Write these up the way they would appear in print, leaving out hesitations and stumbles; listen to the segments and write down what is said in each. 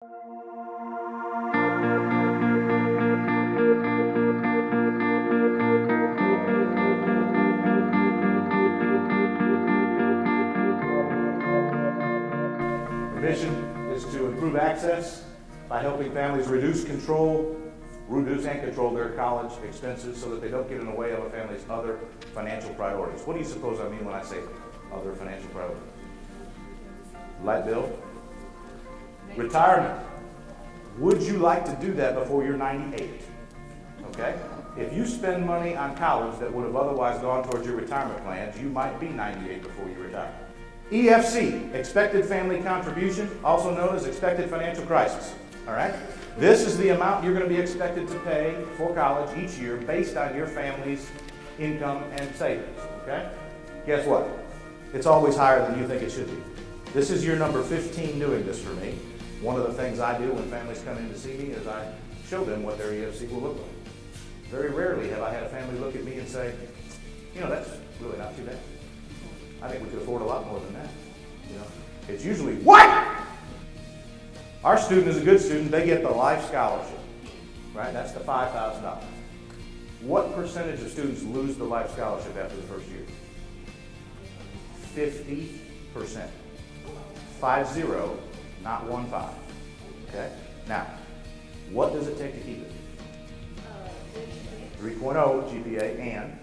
The mission is to improve access by helping families reduce and control their college expenses so that they don't get in the way of a family's other financial priorities. What do you suppose I mean when I say other financial priorities? Light bill? Retirement. Would you like to do that before you're 98? Okay? If you spend money on college that would have otherwise gone towards your retirement plans, you might be 98 before you retire. EFC, expected family contribution, also known as expected financial crisis. All right? This is the amount you're going to be expected to pay for college each year based on your family's income and savings. Okay? Guess what? It's always higher than you think it should be. This is year number 15 doing this for me. One of the things I do when families come in to see me is I show them what their EFC will look like. Very rarely have I had a family look at me and say, you know, that's really not too bad. I think we could afford a lot more than that. You know, it's usually, what? Our student is a good student. They get the life scholarship, right? That's the $5,000. What percentage of students lose the life scholarship after the first year? 50%. 50, not 15. Okay? Now, what does it take to keep it? 3.0 GPA and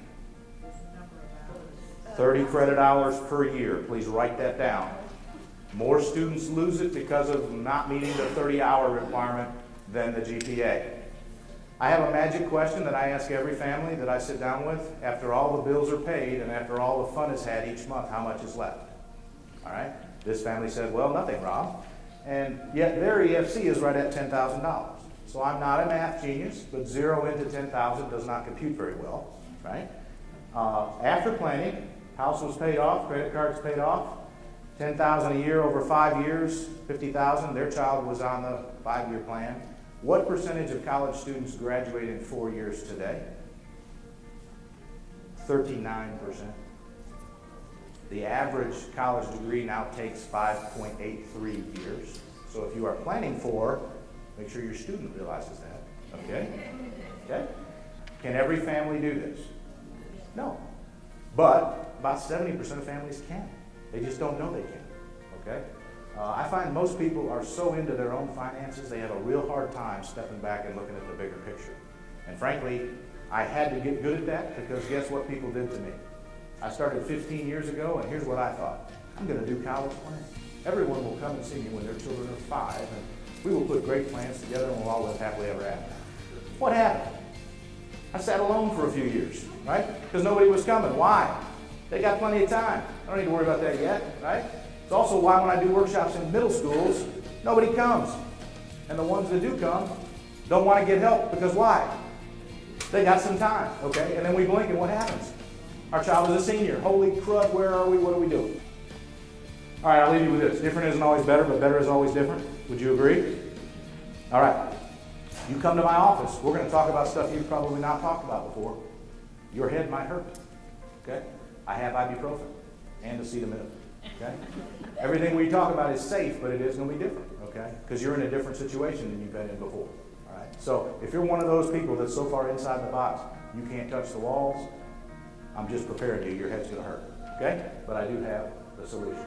30 credit hours per year. Please write that down. More students lose it because of not meeting the 30-hour requirement than the GPA. I have a magic question that I ask every family that I sit down with. After all the bills are paid and after all the fun is had each month, how much is left? All right? This family said, well, nothing, Rob. And yet their EFC is right at $10,000. So I'm not a math genius, but 0 into 10,000 does not compute very well, right? After planning, house was paid off, credit cards paid off, $10,000 a year over 5 years, $50,000. Their child was on the 5-year plan. What percentage of college students graduate in 4 years today? 39%. The average college degree now takes 5.83 years. So if you are planning for, make sure your student realizes that. Okay? Okay? Can every family do this? No. But about 70% of families can. They just don't know they can. Okay? I find most people are so into their own finances, they have a real hard time stepping back and looking at the bigger picture. And frankly, I had to get good at that because guess what people did to me? I started 15 years ago, and here's what I thought. I'm going to do college plans. Everyone will come and see me when their children are 5, and we will put great plans together and we'll all live happily ever after. What happened? I sat alone for a few years, right? Because nobody was coming. Why? They got plenty of time. I don't need to worry about that yet, right? It's also why when I do workshops in middle schools, nobody comes. And the ones that do come don't want to get help because why? They got some time, okay? And then we blink and what happens? Our child is a senior. Holy crud, where are we? What are we doing? All right, I'll leave you with this. Different isn't always better, but better is always different. Would you agree? All right. You come to my office. We're going to talk about stuff you've probably not talked about before. Your head might hurt, okay? I have ibuprofen and acetaminophen, okay? Everything we talk about is safe, but it is going to be different, okay? Because you're in a different situation than you've been in before, all right? So if you're one of those people that's so far inside the box, you can't touch the walls, I'm just preparing you. Your head's going to hurt, okay? But I do have the solution.